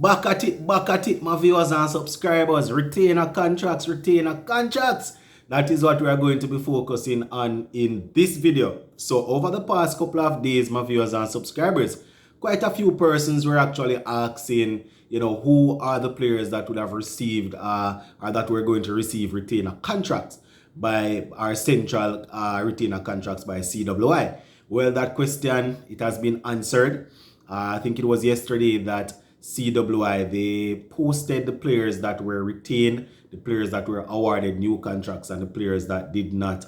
back at it, my viewers and subscribers. Retainer contracts, retainer contracts. That is what we are going to be focusing on in this video. So over the past couple of days, my viewers and subscribers, quite a few persons were actually asking, who are the players that would have received or that were going to receive retainer contracts by our central retainer contracts by CWI. Well, that question, it has been answered. I think it was yesterday that CWI, they posted the players that were retained, the players that were awarded new contracts, and the players that did not,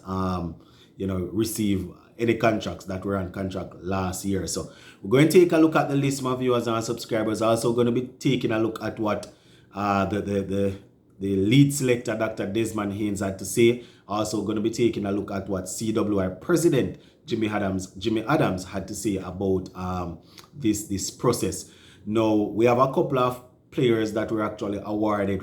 receive any contracts that were on contract last year. So we're going to take a look at the list, my viewers and subscribers. Also going to be taking a look at what the lead selector, Dr. Desmond Haynes, had to say. Also going to be taking a look at what CWI President Jimmy Adams had to say about this process. Now, we have a couple of players that were actually awarded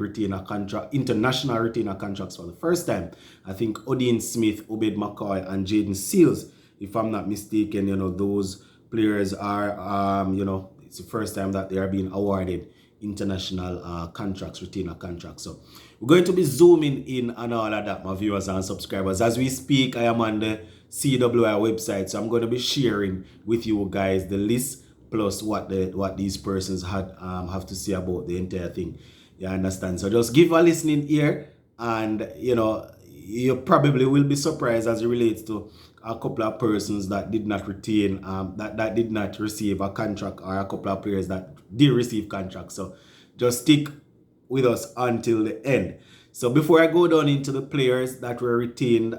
international retainer contracts for the first time. I think Odin Smith, Obed McCoy, and Jaden Seals, if I'm not mistaken, those players are, it's the first time that they are being awarded international contracts, retainer contracts. So we're going to be zooming in on all of that, my viewers and subscribers. As we speak, I am on the CWI website, so I'm going to be sharing with you guys the list plus what these persons had have to say about the entire thing. You understand? So just give a listening ear, and you probably will be surprised as it relates to a couple of persons that did not retain that did not receive a contract, or a couple of players that did receive contracts. So just stick with us until the end. So before I go down into the players that were retained,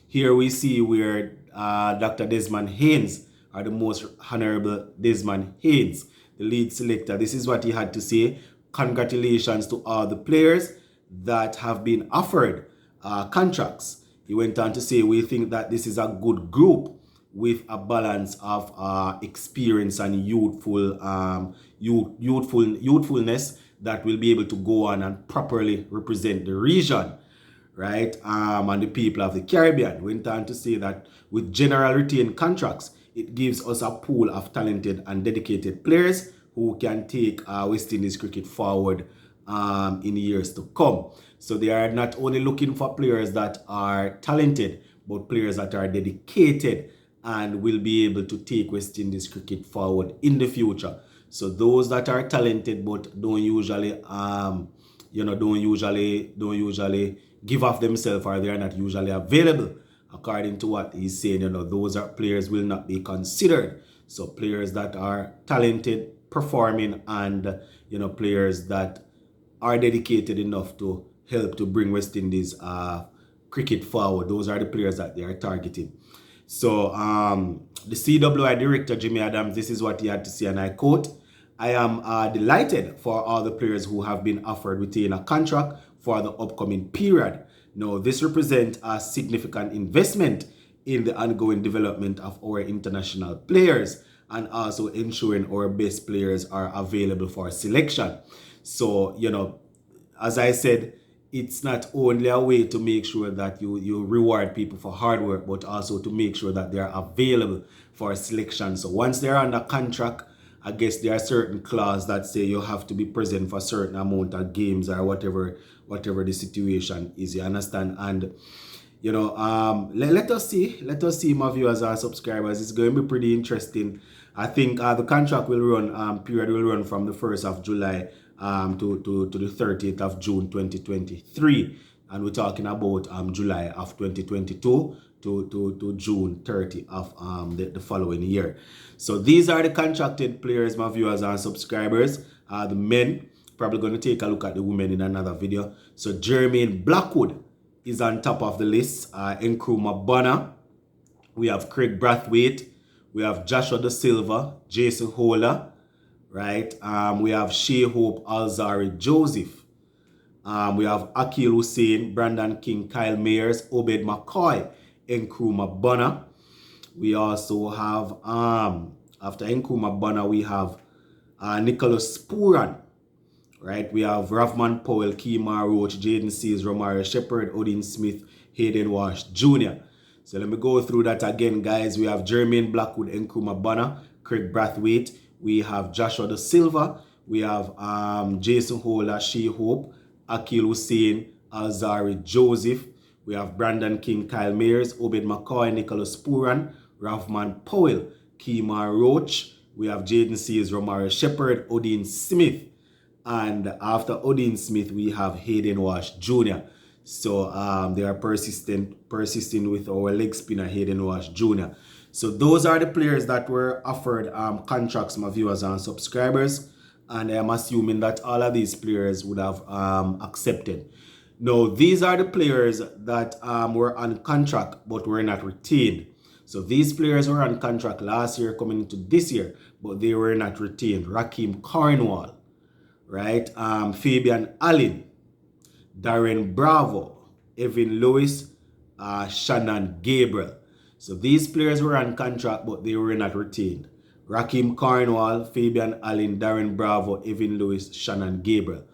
here we see where Dr. Desmond Haynes, or the most honorable Desmond Haynes, the lead selector. This is what he had to say. Congratulations to all the players that have been offered contracts. He went on to say, we think that this is a good group with a balance of experience and youthfulness that will be able to go on and properly represent the region, right? And the people of the Caribbean. Went on to say that with general retained contracts, it gives us a pool of talented and dedicated players who can take West Indies cricket forward in years to come. So they are not only looking for players that are talented, but players that are dedicated and will be able to take West Indies cricket forward in the future. So those that are talented but don't usually give off themselves, or they are not usually available, according to what he's saying, those are players will not be considered. So players that are talented, performing, and players that are dedicated enough to help to bring West Indies cricket forward, those are the players that they are targeting. So the CWI director, Jimmy Adams, this is what he had to say, and I quote, "I am delighted for all the players who have been offered retainer contract for the upcoming period. Now, this represents a significant investment in the ongoing development of our international players and also ensuring our best players are available for selection." So, as I said, it's not only a way to make sure that you reward people for hard work, but also to make sure that they are available for selection. So once they're under contract, I guess there are certain clauses that say you have to be present for a certain amount of games or whatever the situation is, you understand? And let us see, my viewers and subscribers. It's going to be pretty interesting. I think the contract will run, period will run from the 1st of July to the 30th of June 2023, and we're talking about July of 2022 to June 30 of the following year. So these are the contracted players, my viewers and subscribers. The men, probably going to take a look at the women in another video. So Jermaine Blackwood is on top of the list. Nkrumah Bonner, we have Craig Brathwaite, we have Joshua Da Silva, Jason Hola, right? We have Shea Hope Alzari Joseph. We have Akil Hussain, Brandon King, Kyle Mayers, Obed McCoy, Nkrumah Bonner. We also have, after Nkrumah Bonner, we have Nicholas Puran, right? We have Ravman Powell, Kemar Roach, Jaden Seals, Romario Shepherd, Odin Smith, Hayden Wash Jr. So let me go through that again, guys. We have Jermaine Blackwood, Nkrumah Bonner, Craig Brathwaite. We have Joshua Da Silva. We have Jason Hola, She-Hope, Akil Hussein, Alzari Joseph. We have Brandon King, Kyle Mayers, Obed McCoy, Nicholas Puran, Ravman Powell, Kemar Roach. We have Jaden Sears, Romario Shepherd, Odin Smith. And after Odin Smith, we have Hayden Wash Jr. So they are persisting with our leg spinner, Hayden Wash Jr. So those are the players that were offered contracts, my viewers and subscribers. And I'm assuming that all of these players would have accepted. Now, these are the players that were on contract but were not retained. So these players were on contract last year coming into this year, but they were not retained. Raheem Cornwall, right? Fabian Allen, Darren Bravo, Evan Lewis, Shannon Gabriel. So these players were on contract, but they were not retained. Raheem Cornwall, Fabian Allen, Darren Bravo, Evan Lewis, Shannon Gabriel.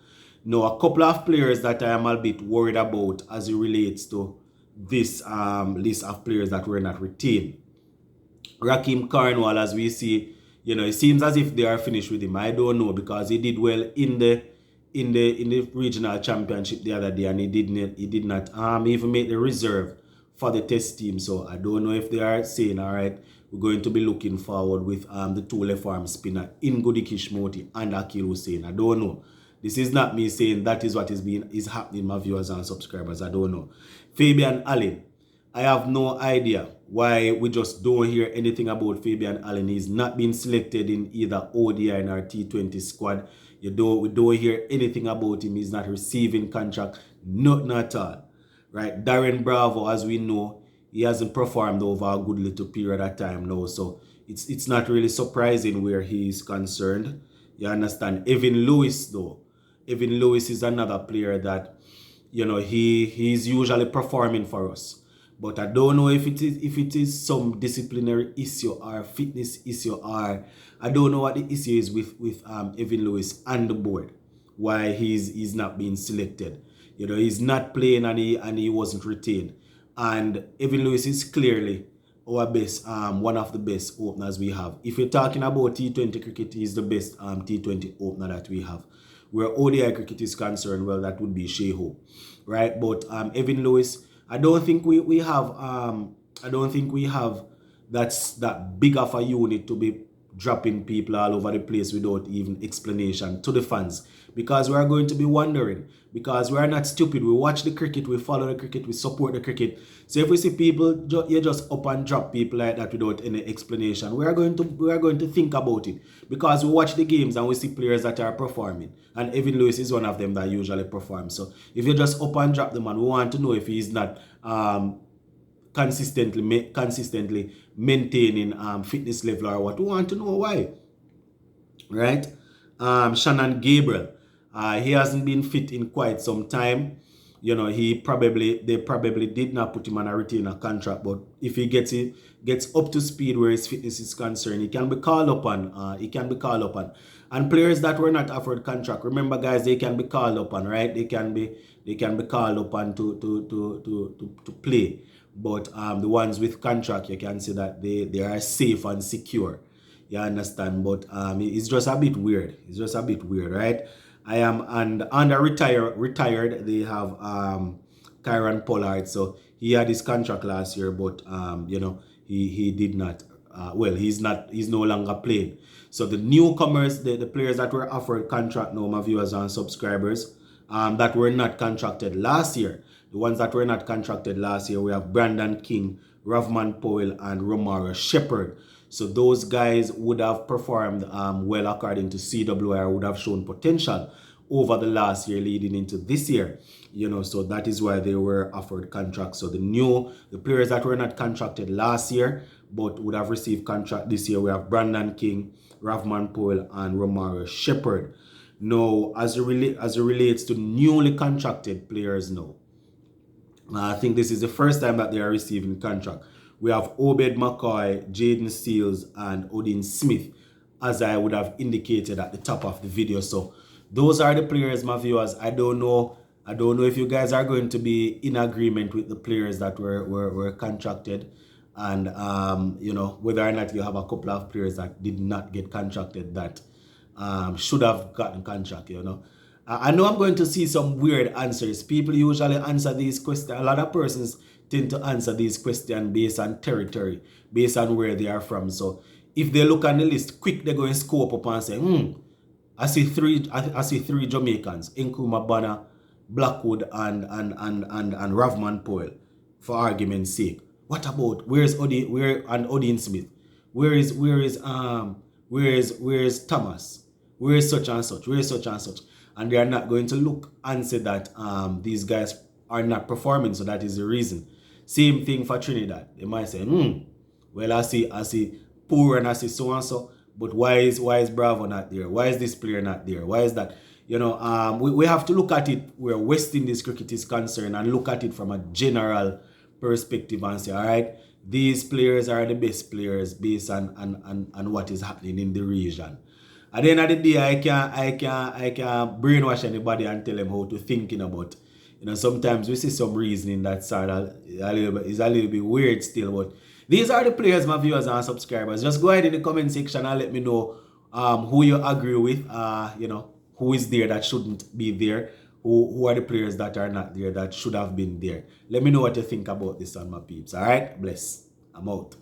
Now, a couple of players that I am a bit worried about as it relates to this list of players that were not retained. Raheem Cornwall, as we see, it seems as if they are finished with him. I don't know, because he did well in the regional championship the other day, and he did not even make the reserve for the test team. So I don't know if they are saying, all right, we're going to be looking forward with the two left arm spinner in Gudi Kishmoti and Akil Hussein. I don't know. This is not me saying that is what is happening, my viewers and subscribers. I don't know. Fabian Allen, I have no idea why we just don't hear anything about Fabian Allen. He's not been selected in either ODI or T20 squad. We don't hear anything about him. He's not receiving contract, nothing at all. Right? Darren Bravo, as we know, he hasn't performed over a good little period of time now. So it's not really surprising where he is concerned. You understand? Evan Lewis, though. Evan Lewis is another player that, he's usually performing for us. But I don't know if it is some disciplinary issue or fitness issue, or I don't know what the issue is with Evan Lewis and the board, why he's not being selected. He's not playing and he wasn't retained. And Evan Lewis is clearly our best, one of the best openers we have. If you're talking about T20 cricket, he's the best T20 opener that we have. Where ODI cricket is concerned, well, that would be Sheho, right? But Evan Lewis, I don't think we have that big of a unit to be dropping people all over the place without even explanation to the fans, because we are going to be wondering, because we are not stupid. We watch the cricket, we follow the cricket, we support the cricket. So if we see people you just up and drop people like that without any explanation, we are going to think about it, because we watch the games and we see players that are performing, and Evan Lewis is one of them that usually performs. So if you just up and drop the man, we want to know if he's not consistently maintaining fitness level or what. We want to know why, right? Shannon Gabriel, he hasn't been fit in quite some time. They probably did not put him on a retainer contract, but if he gets up to speed where his fitness is concerned, he can be called upon. And players that were not offered contract, remember guys, they can be called upon, right? They can be called upon to play. But the ones with contract, you can say that they are safe and secure. You understand? But it's just a bit weird. Right? And under retired, they have Kyron Pollard. So he had his contract last year, but he did not. He's no longer playing. So the newcomers, the players that were offered contract now, my viewers and subscribers, that were not contracted last year. The ones that were not contracted last year, we have Brandon King, Ravman Powell, and Romario Shepherd. So those guys would have performed well according to CWI, would have shown potential over the last year leading into this year. So that is why they were offered contracts. So the players that were not contracted last year but would have received contract this year, we have Brandon King, Ravman Powell, and Romario Shepherd. Now, as it relates to newly contracted players now, I think this is the first time that they are receiving contract. We have Obed McCoy, Jaden Seals, and Odin Smith, as I would have indicated at the top of the video. So those are the players, my viewers. I don't know if you guys are going to be in agreement with the players that were contracted, and whether or not you have a couple of players that did not get contracted that should have gotten contract, you know. I know I'm going to see some weird answers. People usually answer these questions. A lot of persons tend to answer these questions based on territory, based on where they are from. So if they look on the list, quick they go and scope up and say, I see three Jamaicans, Nkrumah Banner, Blackwood, and Ravman Poel, for argument's sake. What about where's Odin Smith? Where is Thomas? Where is such and such? Where is such and such? And they are not going to look and say that these guys are not performing, so that is the reason. Same thing for Trinidad. They might say, well, I see Poor and I see so and so, but why is Bravo not there? Why is this player not there? Why is that? You know, we have to look at it where West Indies cricket is concerned and look at it from a general perspective and say, all right, these players are the best players based on what is happening in the region. At the end of the day, I can't brainwash anybody and tell them how to think about. You know, sometimes we see some reasoning that sort of is a little bit weird still, but these are the players, my viewers and subscribers. Just go ahead in the comment section and let me know who you agree with. You know, who is there that shouldn't be there. Who are the players that are not there that should have been there. Let me know what you think about this on my peeps. All right, bless. I'm out.